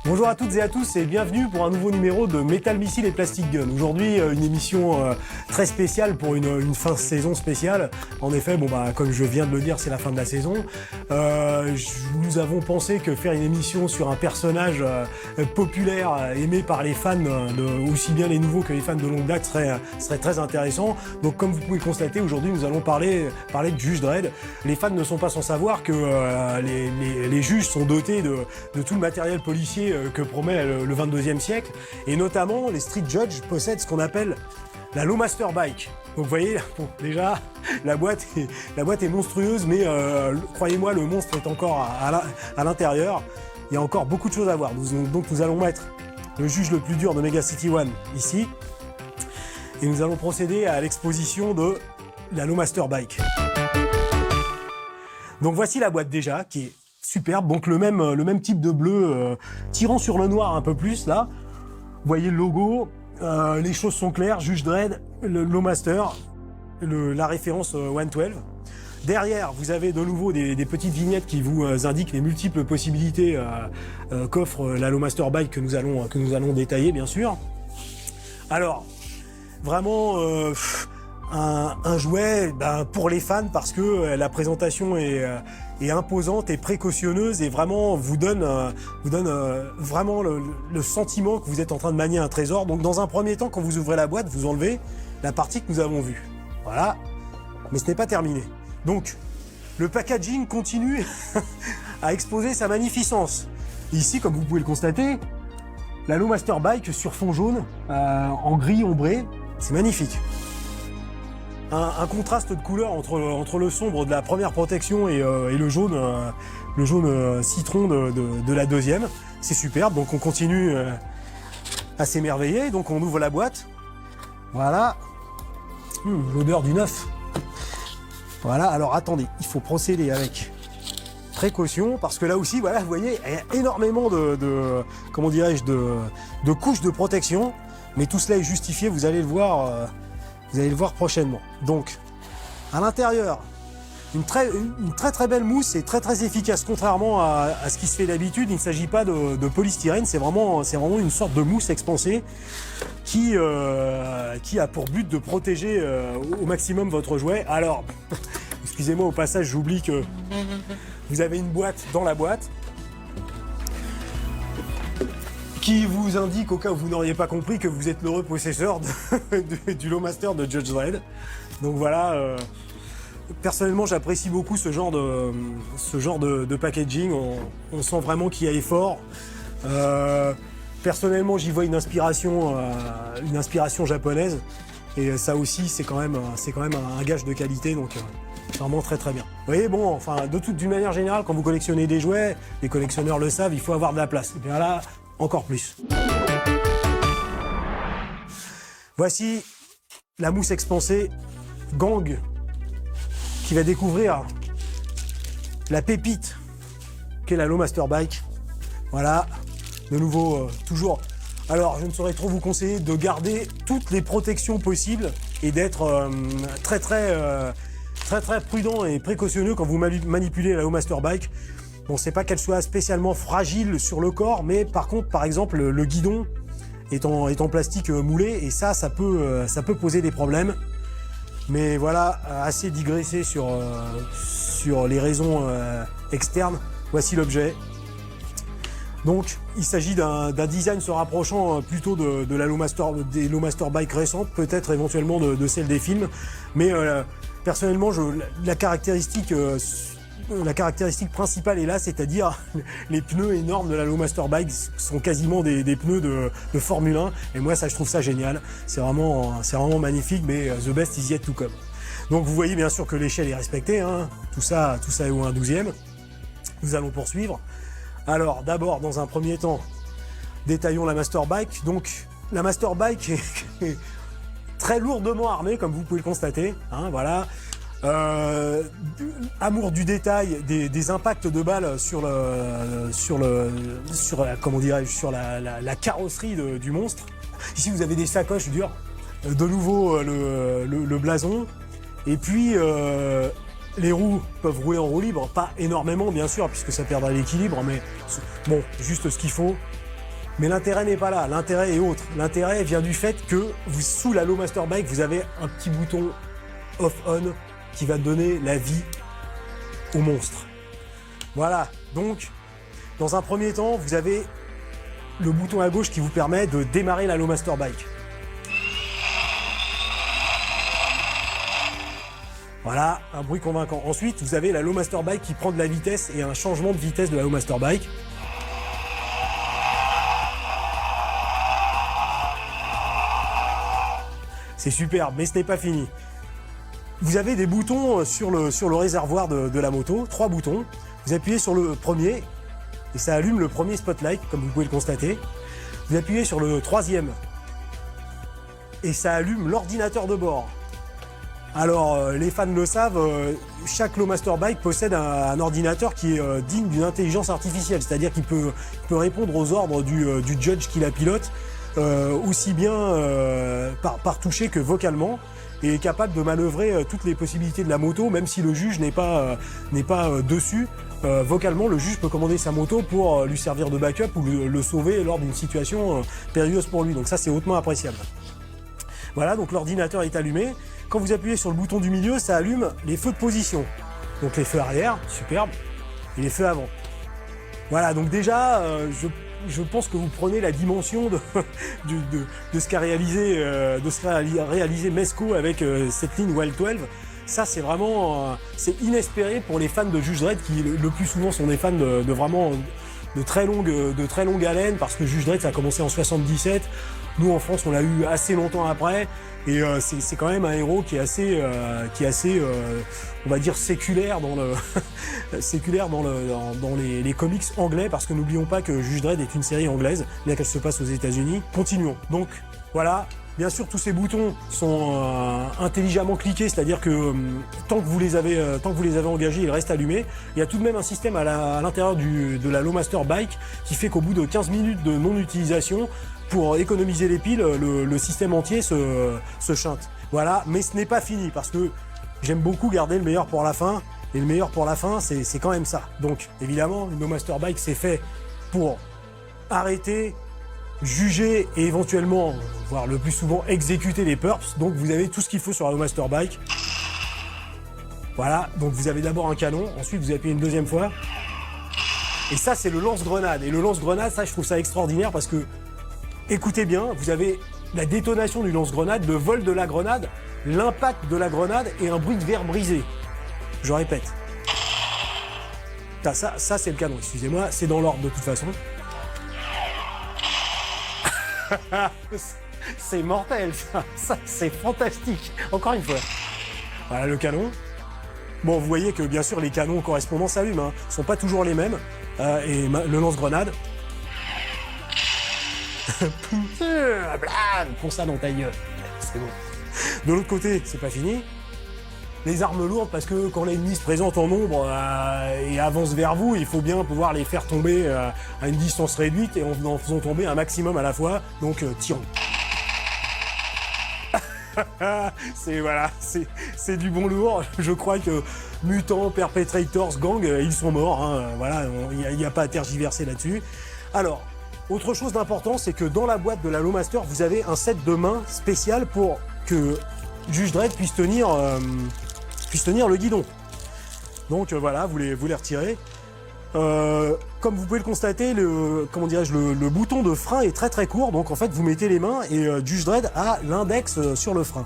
Bonjour à toutes et à tous et bienvenue pour un nouveau numéro de Metal Missile et Plastic Gun. Aujourd'hui, une émission très spéciale pour une fin de saison spéciale. En effet, comme je viens de le dire, c'est la fin de la saison. Nous avons pensé que faire une émission sur un personnage populaire, aimé par les fans, aussi bien les nouveaux que les fans de longue date, serait très intéressant. Donc comme vous pouvez le constater, aujourd'hui nous allons parler de Judge Dredd. Les fans ne sont pas sans savoir que les juges sont dotés de tout le matériel policier que promet le 22e siècle, et notamment les street judges possèdent ce qu'on appelle la Lowmaster Bike. Donc vous voyez, bon, déjà la boîte est monstrueuse, mais croyez-moi, le monstre est encore à l'intérieur. Il y a encore beaucoup de choses à voir. Donc nous allons mettre le juge le plus dur de Mega City One ici, et nous allons procéder à l'exposition de la Lowmaster Bike. Donc voici la boîte déjà, qui est superbe, donc le même type de bleu, tirant sur le noir un peu plus là. Vous voyez le logo, les choses sont claires, Judge Dredd, le Lowmaster, la référence 112. Derrière, vous avez de nouveau des petites vignettes qui vous indiquent les multiples possibilités qu'offre la Lowmaster Bike que nous allons détailler bien sûr. Alors, vraiment un jouet pour les fans parce que la présentation est imposante et précautionneuse et vraiment vous donne vraiment le sentiment que vous êtes en train de manier un trésor. Donc dans un premier temps, quand vous ouvrez la boîte, vous enlevez la partie que nous avons vue. Voilà, mais ce n'est pas terminé. Donc le packaging continue à exposer sa magnificence. Ici, comme vous pouvez le constater, la Lowmaster Bike sur fond jaune, en gris ombré, c'est magnifique. Un contraste de couleur entre le sombre de la première protection et le jaune citron de la deuxième. C'est superbe, donc on continue à s'émerveiller. Donc on ouvre la boîte. Voilà. L'odeur du neuf. Voilà, alors attendez, il faut procéder avec précaution parce que là aussi, voilà, vous voyez, il y a énormément de couches de protection. Mais tout cela est justifié, vous allez le voir. Vous allez le voir prochainement. Donc, à l'intérieur, une très belle mousse et très efficace. Contrairement à ce qui se fait d'habitude, il ne s'agit pas de polystyrène, c'est vraiment une sorte de mousse expansée qui a pour but de protéger au maximum votre jouet. Alors, excusez-moi au passage, j'oublie que vous avez une boîte dans la boîte qui vous indique, au cas où vous n'auriez pas compris, que vous êtes l'heureux possesseur du Lowmaster de Judge Dredd. Donc voilà, personnellement j'apprécie beaucoup ce genre de packaging, on sent vraiment qu'il y a effort. Personnellement j'y vois une inspiration japonaise, et ça aussi c'est quand même un gage de qualité, donc vraiment très bien. Vous voyez, bon, enfin d'une manière générale, quand vous collectionnez des jouets, les collectionneurs le savent, il faut avoir de la place. Et bien là, encore plus. Voici la mousse expansée Gang qui va découvrir la pépite qu'est la Lowmaster Bike. Voilà, de nouveau, toujours. Alors, je ne saurais trop vous conseiller de garder toutes les protections possibles et d'être très prudent et précautionneux quand vous manipulez la Lowmaster Bike. Bon, c'est pas qu'elle soit spécialement fragile sur le corps, mais par contre, par exemple, le guidon est en plastique moulé, et ça peut poser des problèmes. Mais voilà, assez digressé sur les raisons externes. Voici l'objet. Donc, il s'agit d'un design se rapprochant plutôt de des Lowmaster Bike récentes, peut-être éventuellement de celle des films. Mais personnellement, la caractéristique principale est là, c'est-à-dire les pneus énormes de la Lowmaster Bike sont quasiment des pneus de Formule 1, et moi ça, je trouve ça génial. C'est vraiment magnifique, mais the best is yet to come. Donc vous voyez bien sûr que l'échelle est respectée, hein. Tout ça est au 1/12e. Nous allons poursuivre. Alors d'abord, dans un premier temps, détaillons la Master Bike. Donc la Master Bike est très lourdement armée, comme vous pouvez le constater, hein, voilà. Amour du détail, des impacts de balles sur la carrosserie du monstre. Ici vous avez des sacoches dures, de nouveau le blason, et puis les roues peuvent rouler en roue libre, pas énormément bien sûr puisque ça perdra l'équilibre, mais bon, juste ce qu'il faut. Mais l'intérêt n'est pas là, l'intérêt est autre. L'intérêt vient du fait que sous la Lowmaster Bike, vous avez un petit bouton off-on qui va donner la vie au monstre. Voilà, donc dans un premier temps, vous avez le bouton à gauche qui vous permet de démarrer la Lowmaster Bike. Voilà, un bruit convaincant. Ensuite, vous avez la Lowmaster Bike qui prend de la vitesse et un changement de vitesse de la Lowmaster Bike. C'est superbe, mais ce n'est pas fini. Vous avez des boutons sur le réservoir de la moto, 3 boutons. Vous appuyez sur le premier et ça allume le premier spotlight, comme vous pouvez le constater. Vous appuyez sur le troisième et ça allume l'ordinateur de bord. Alors, les fans le savent, chaque Lowmaster Bike possède un ordinateur qui est digne d'une intelligence artificielle, c'est-à-dire qu'il peut répondre aux ordres du judge qui la pilote, aussi bien par toucher que vocalement, et est capable de manœuvrer toutes les possibilités de la moto, même si le juge n'est pas dessus. Vocalement, le juge peut commander sa moto pour lui servir de backup ou le sauver lors d'une situation périlleuse pour lui. Donc ça, c'est hautement appréciable. Voilà, donc l'ordinateur est allumé. Quand vous appuyez sur le bouton du milieu, ça allume les feux de position. Donc les feux arrière, superbe, et les feux avant. Voilà, donc déjà, je pense que vous prenez la dimension de ce qu'a réalisé Mezco avec cette ligne Wild 12. Ça, c'est vraiment c'est inespéré pour les fans de Judge Dredd qui le plus souvent sont des fans de vraiment de très longue haleine, parce que Judge Dredd ça a commencé en 77. Nous en France on l'a eu assez longtemps après, et c'est quand même un héros qui est assez on va dire séculaire dans les comics anglais, parce que n'oublions pas que Judge Dredd est une série anglaise bien qu'elle se passe aux États-Unis. Continuons. Donc voilà. Bien sûr, tous ces boutons sont intelligemment cliqués, c'est-à-dire que tant que vous les avez engagés, ils restent allumés. Il y a tout de même un système à l'intérieur de la Lowmaster Bike qui fait qu'au bout de 15 minutes de non-utilisation, pour économiser les piles, le système entier se chante. Voilà, mais ce n'est pas fini, parce que j'aime beaucoup garder le meilleur pour la fin, et le meilleur pour la fin, c'est quand même ça. Donc, évidemment, une Lowmaster Bike, c'est fait pour arrêter, juger et éventuellement, voire le plus souvent, exécuter les purps. Donc vous avez tout ce qu'il faut sur la Lowmaster Bike. Voilà, donc vous avez d'abord un canon, ensuite vous appuyez une deuxième fois. Et ça, c'est le lance-grenade. Et le lance-grenade, ça, je trouve ça extraordinaire parce que, écoutez bien, vous avez la détonation du lance-grenade, le vol de la grenade, l'impact de la grenade et un bruit de verre brisé. Je répète. Ça c'est le canon, excusez-moi, c'est dans l'ordre de toute façon. C'est mortel, ça c'est fantastique. Encore une fois. Voilà le canon. Bon, vous voyez que bien sûr les canons correspondants s'allument, ne sont pas toujours les mêmes. Et le lance-grenade. Pour ça dans ta gueule. C'est bon. De l'autre côté, c'est pas fini. Les armes lourdes, parce que quand l'ennemi se présente en nombre et avance vers vous, il faut bien pouvoir les faire tomber à une distance réduite et en faisant tomber un maximum à la fois. Donc tirons. C'est du bon lourd. Je crois que Mutants, Perpetrators, Gang, ils sont morts. Hein. Voilà, il n'y a pas à tergiverser là-dessus. Alors, autre chose d'important, c'est que dans la boîte de la Lowmaster, vous avez un set de mains spécial pour que Judge Dredd puisse tenir le guidon. Donc voilà, vous les retirez. Comme vous pouvez le constater, le bouton de frein est très très court, donc en fait vous mettez les mains et Judge Dredd a l'index sur le frein.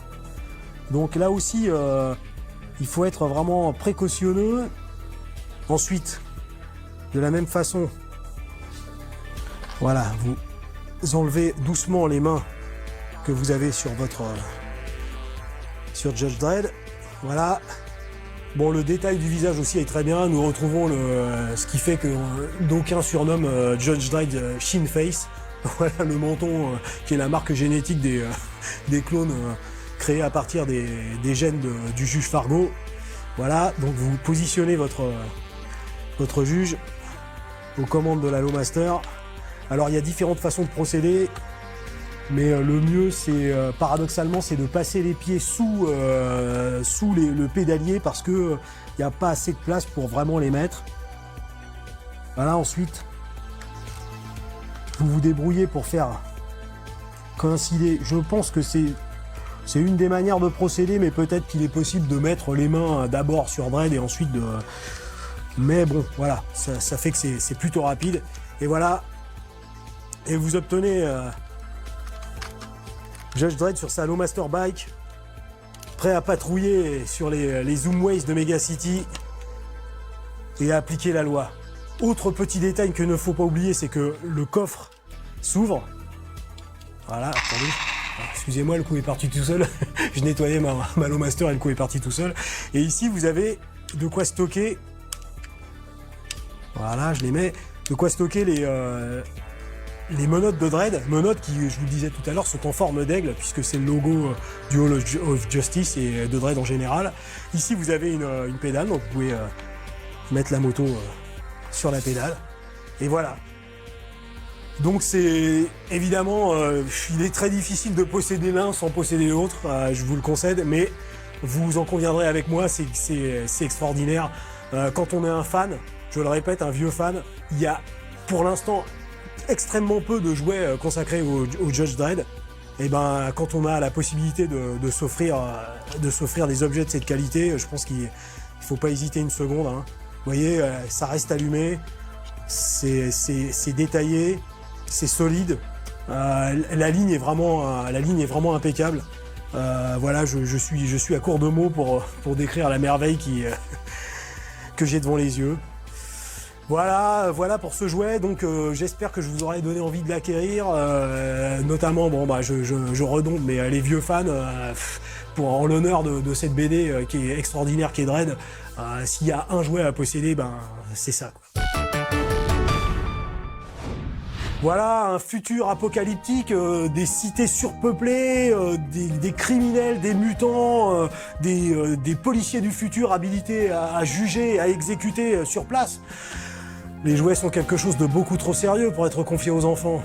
Donc là aussi, il faut être vraiment précautionneux. Ensuite, de la même façon, voilà, vous enlevez doucement les mains que vous avez sur Judge Dredd. Voilà. Bon, le détail du visage aussi est très bien. Nous retrouvons ce qui fait que d'aucuns surnomment Judge Dredd Shin Face. Voilà le menton qui est la marque génétique des clones créés à partir des gènes du juge Fargo. Voilà, donc vous positionnez votre juge aux commandes de la Lowmaster. Alors il y a différentes façons de procéder. Mais le mieux, c'est paradoxalement, c'est de passer les pieds sous le pédalier, parce que il n'y a pas assez de place pour vraiment les mettre. Voilà, ensuite, vous vous débrouillez pour faire coïncider. Je pense que c'est une des manières de procéder, mais peut-être qu'il est possible de mettre les mains d'abord sur Dredd et ensuite de... Mais bon, voilà, ça fait que c'est plutôt rapide. Et voilà, et vous obtenez Judge Dredd sur sa Lowmaster Bike, prêt à patrouiller sur les Zoomways de Mega City et à appliquer la loi. Autre petit détail qu'il ne faut pas oublier, c'est que le coffre s'ouvre. Voilà, attendez. Excusez-moi, le coup est parti tout seul. Je nettoyais ma Lowmaster et le coup est parti tout seul. Et ici, vous avez de quoi stocker. Voilà, je les mets. De quoi stocker les menottes de Dredd. Menottes qui, je vous le disais tout à l'heure, sont en forme d'aigle, puisque c'est le logo du Hall of Justice et de Dredd en général. Ici, vous avez une pédale, donc vous pouvez mettre la moto sur la pédale. Et voilà. Donc c'est évidemment, il est très difficile de posséder l'un sans posséder l'autre, je vous le concède, mais vous en conviendrez avec moi, c'est extraordinaire. Quand on est un fan, je le répète, un vieux fan, il y a pour l'instant extrêmement peu de jouets consacrés au Judge Dredd. Et ben quand on a la possibilité de s'offrir des objets de cette qualité, je pense qu'il faut pas hésiter une seconde. Hein. Vous voyez, ça reste allumé, c'est détaillé. C'est solide, la ligne est vraiment impeccable. Voilà, je suis à court de mots pour décrire la merveille que j'ai devant les yeux. Voilà pour ce jouet. Donc j'espère que je vous aurai donné envie de l'acquérir, notamment je redonde, mais les vieux fans en l'honneur de cette BD qui est extraordinaire, qui est Dredd. S'il y a un jouet à posséder, c'est ça, quoi. Voilà, un futur apocalyptique, des cités surpeuplées, des criminels, des mutants, des policiers du futur habilités à juger, à exécuter sur place. Les jouets sont quelque chose de beaucoup trop sérieux pour être confiés aux enfants.